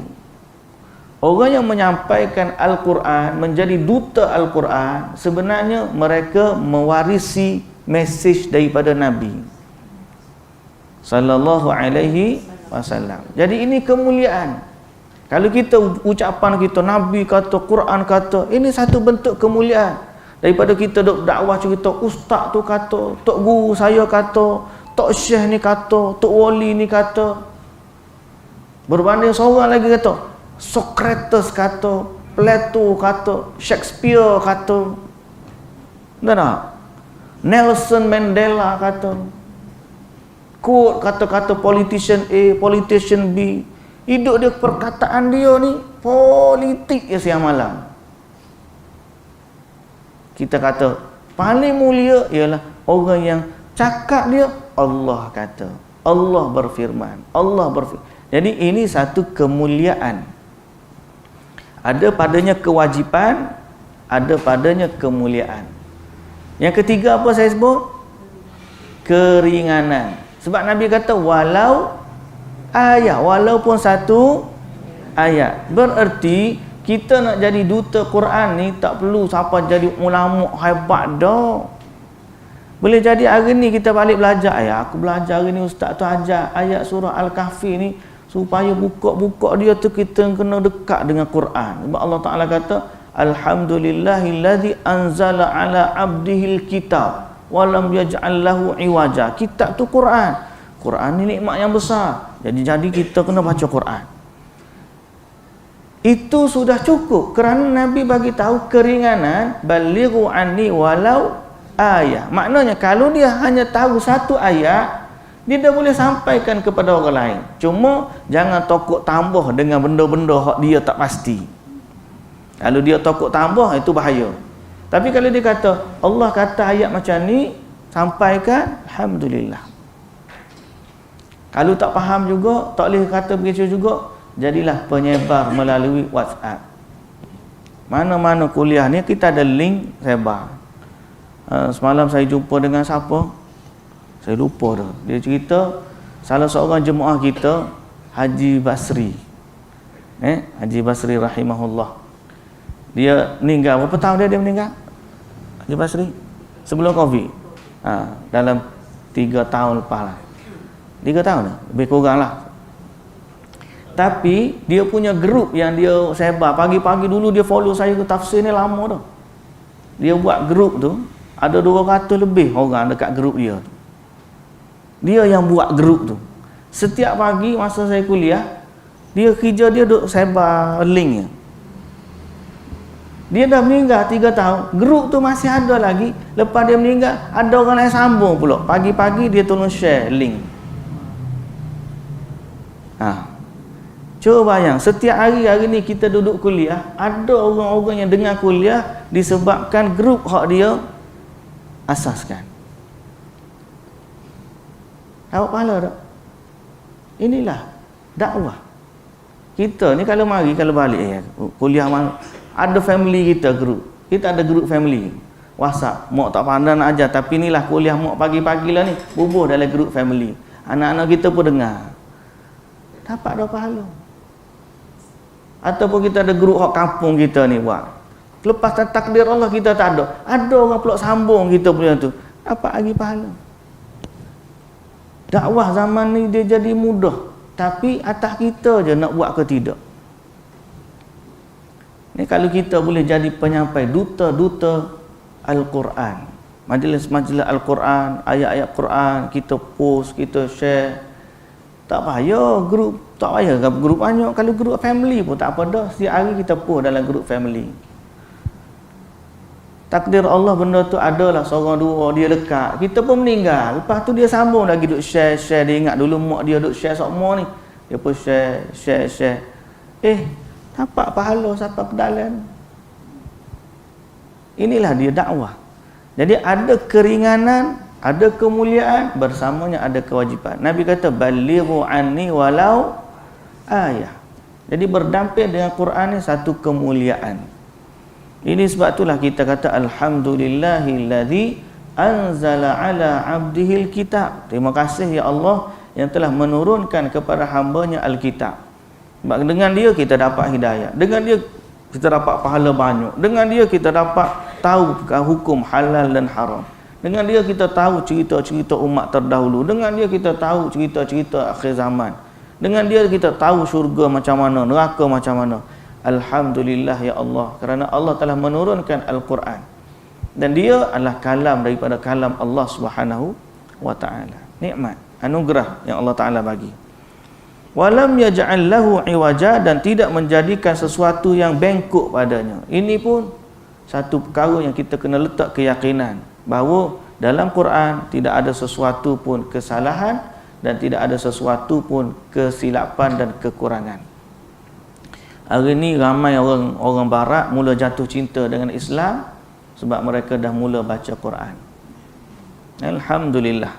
Orang yang menyampaikan Al-Quran, menjadi duta Al-Quran, sebenarnya mereka mewarisi mesej daripada Nabi sallallahu alaihi wasallam. Jadi ini kemuliaan. Kalau kita ucapan kita Nabi kata, Quran kata, ini satu bentuk kemuliaan. Daripada kita duk dakwah cerita ustaz tu kata, tok guru saya kata, tok syekh ni kata, tok wali ni kata. Berbanding seorang lagi kata, Socrates kata, Plato kata, Shakespeare kata. Betul tak? Nelson Mandela kata. Quote kata-kata politician A, politician B. Hidup dia, perkataan dia ni politik ya siang malam. Kita kata paling mulia ialah orang yang cakap dia Allah kata, Allah berfirman, Allah berfirman. Jadi ini satu kemuliaan. Ada padanya kewajipan, ada padanya kemuliaan. Yang ketiga apa saya sebut? Keringanan. Sebab Nabi kata walau ayat, walaupun satu ayat. Bererti kita nak jadi duta Quran ni tak perlu siapa jadi ulama hebat dah. Boleh jadi hari ni kita balik belajar, aku belajar hari ni ustaz tu ajar ayat surah Al-Kahfi ni supaya buka-buka dia tu kita kena dekat dengan Quran. Sebab Allah Ta'ala kata alhamdulillahillazi anzala ala abdihil kitab walam yaj'al lahu iwaja. Kitab tu Quran. Quran ni nikmat yang besar. Jadi kita kena baca Quran. Itu sudah cukup kerana Nabi bagi tahu keringanan, balighu anni walau ayat. Maknanya kalau dia hanya tahu satu ayat, dia dah boleh sampaikan kepada orang lain. Cuma jangan tokok tambah dengan benda-benda hak dia tak pasti. Kalau dia tokok tambah, itu bahaya. Tapi kalau dia kata Allah kata ayat macam ni, sampaikan, alhamdulillah. Kalau tak faham juga, tak boleh kata begitu juga, jadilah penyebar melalui WhatsApp. Mana-mana kuliah ni kita ada link sebar. Semalam saya jumpa dengan siapa? Saya lupa dah. Dia cerita salah seorang jemaah kita, Haji Basri. Haji Basri rahimahullah. Dia meninggal. Berapa tahun dia meninggal? Haji Basri? Sebelum Covid. Dalam 3 tahun lepas lah. 3 tahun lah. Lebih kurang lah. Tapi dia punya grup yang dia sebar. Pagi-pagi dulu dia follow saya ke tafsir ni lama dah. Dia buat grup tu. Ada 200 lebih orang dekat grup dia tu. Dia yang buat grup tu. Setiap pagi masa saya kuliah, dia kerja dia duk sebar linknya. Dia dah meninggal 3 tahun, grup tu masih ada lagi. Lepas dia meninggal, ada orang lain sambung pula. Pagi-pagi dia tolong share link. Cuba bayang, setiap hari ni kita duduk kuliah, ada orang-orang yang dengar kuliah disebabkan grup hak dia asaskan. Dapat pahala tak? Inilah dakwah. Kita ni kalau balik kuliah mana, ada family kita grup. Kita ada grup family WhatsApp. Mak tak pandai nak ajar, tapi inilah kuliah mak pagi-pagi lah ni, bubuh dalam grup family. Anak-anak kita pun dengar. Dapat dah pahala. Ataupun kita ada grup hak kampung kita ni buat. Lepas takdir Allah kita tak ada. Ada orang pula sambung kita punya tu. Dapat lagi pahala. Dakwah zaman ni dia jadi mudah, tapi atas kita je nak buat ke tidak. Ni kalau kita boleh jadi penyampai duta-duta Al-Quran, majlis-majlis Al-Quran, ayat-ayat Quran, kita post, kita share. Tak payah grup, tak payah grup banyak. Kalau grup family pun tak apa dah. Setiap hari kita post dalam grup family. Takdir Allah benda tu adalah seorang dua dia dekat. Kita pun meninggal. Lepas tu dia sambung lagi duk share. Dia ingat dulu mak dia duk share semua ni. Dia pun share. Dapat pahala siapa kedalan. Inilah dia dakwah. Jadi ada keringanan, ada kemuliaan, bersamanya ada kewajipan. Nabi kata balighu anni walau ayah. Jadi berdamping dengan Quran ni satu kemuliaan. Ini sebab itulah kita kata alhamdulillahillazi anzala ala abdihil kitab. Terima kasih ya Allah yang telah menurunkan kepada hamba-Nya Alkitab. Sebab dengan dia kita dapat hidayah. Dengan dia kita dapat pahala banyak. Dengan dia kita dapat tahu hukum halal dan haram. Dengan dia kita tahu cerita-cerita umat terdahulu. Dengan dia kita tahu cerita-cerita akhir zaman. Dengan dia kita tahu syurga macam mana, neraka macam mana. Alhamdulillah ya Allah, kerana Allah telah menurunkan Al-Quran dan dia adalah kalam daripada kalam Allah Subhanahu wa taala. Nikmat, anugerah yang Allah Taala bagi. Walam yaj'al lahu iwaja, dan tidak menjadikan sesuatu yang bengkok padanya. Ini pun satu perkara yang kita kena letak keyakinan bahawa dalam Quran tidak ada sesuatu pun kesalahan dan tidak ada sesuatu pun kesilapan dan kekurangan. Hari ni ramai orang barat mula jatuh cinta dengan Islam sebab mereka dah mula baca Quran. Alhamdulillah.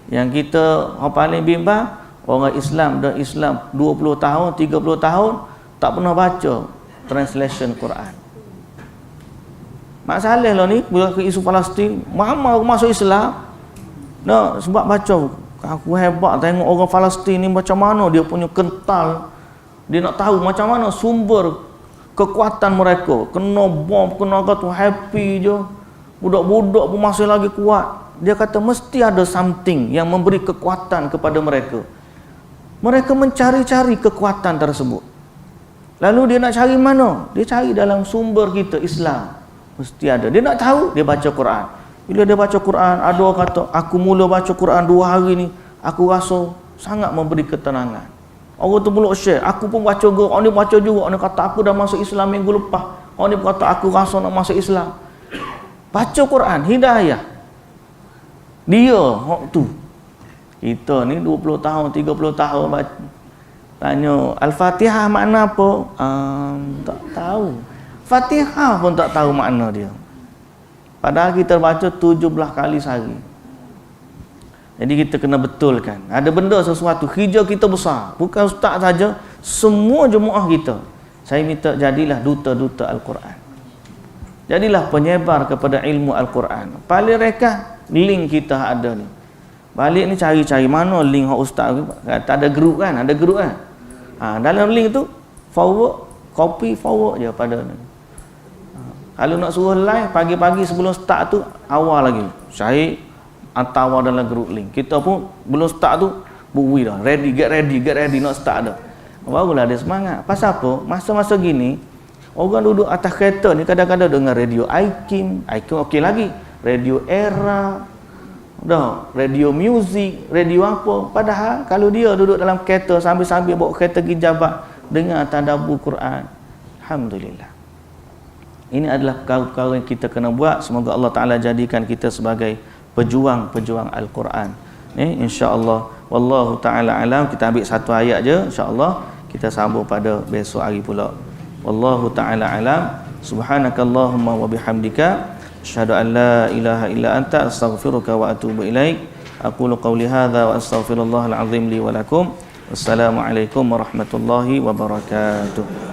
Yang kita paling bimbang, orang Islam dah Islam 20 tahun, 30 tahun tak pernah baca translation Quran. Masalah lah ni bila ke isu Palestin, mama aku masuk Islam. Nah, sebab baca aku hebat tengok orang Palestin ni macam mana dia punya kental. Dia nak tahu macam mana sumber kekuatan mereka. Kena bom, kena kata happy je. Budak-budak pun masih lagi kuat. Dia kata mesti ada something yang memberi kekuatan kepada mereka. Mereka mencari-cari kekuatan tersebut. Lalu dia nak cari mana? Dia cari dalam sumber kita Islam. Mesti ada. Dia nak tahu, dia baca Quran. Bila dia baca Quran, ada orang kata, aku mula baca Quran 2 hari ni, aku rasa sangat memberi ketenangan. Orang tu pula share, aku pun baca juga, orang ni baca juga, orang ni kata aku dah masuk Islam minggu lepas, orang ni kata aku rasa nak masuk Islam. Baca Quran, hidayah. Dia, tu. Kita ni 20 tahun, 30 tahun baca. Tanya, Al-Fatihah makna apa? Tak tahu. Fatihah pun tak tahu makna dia. Padahal kita baca 17 kali sehari. Jadi kita kena betulkan. Ada benda sesuatu, kerja kita besar. Bukan ustaz saja, semua jemaah kita. Saya minta jadilah duta-duta Al-Quran. Jadilah penyebar kepada ilmu Al-Quran. Paling reka link kita ada ni. Balik ni cari-cari mana link ustaz tak ada grup kan, ada grup kan. Dalam link tu forward, copy forward je pada ni. Kalau nak suruh live pagi-pagi sebelum start tu awal lagi. Syahid hantar dalam grup link. Kita pun belum start tu buwi dah. Get ready nak start dah. Barulah ada semangat. Pasal apa? Masa-masa gini orang duduk atas kereta ni kadang-kadang dengar radio IKIM okey lagi. Radio Era. Dah, radio music, radio apa. Padahal kalau dia duduk dalam kereta sambil-sambil bawa kereta pergi Jabat dengar tadabbur Quran. Alhamdulillah. Ini adalah perkara-perkara yang kita kena buat. Semoga Allah Ta'ala jadikan kita sebagai pejuang-pejuang Al-Quran. InsyaAllah. Wallahu ta'ala alam. Kita ambil satu ayat je, insyaAllah. Kita sambung pada besok hari pula. Wallahu ta'ala alam. Subhanakallahumma wa bihamdika. Asyhadu an la ilaha illa anta astaghfiruka wa atubu ilaik. Aqulu qawli hadha wa astaghfirullahal azim li wa lakum. Wassalamualaikum warahmatullahi wabarakatuh.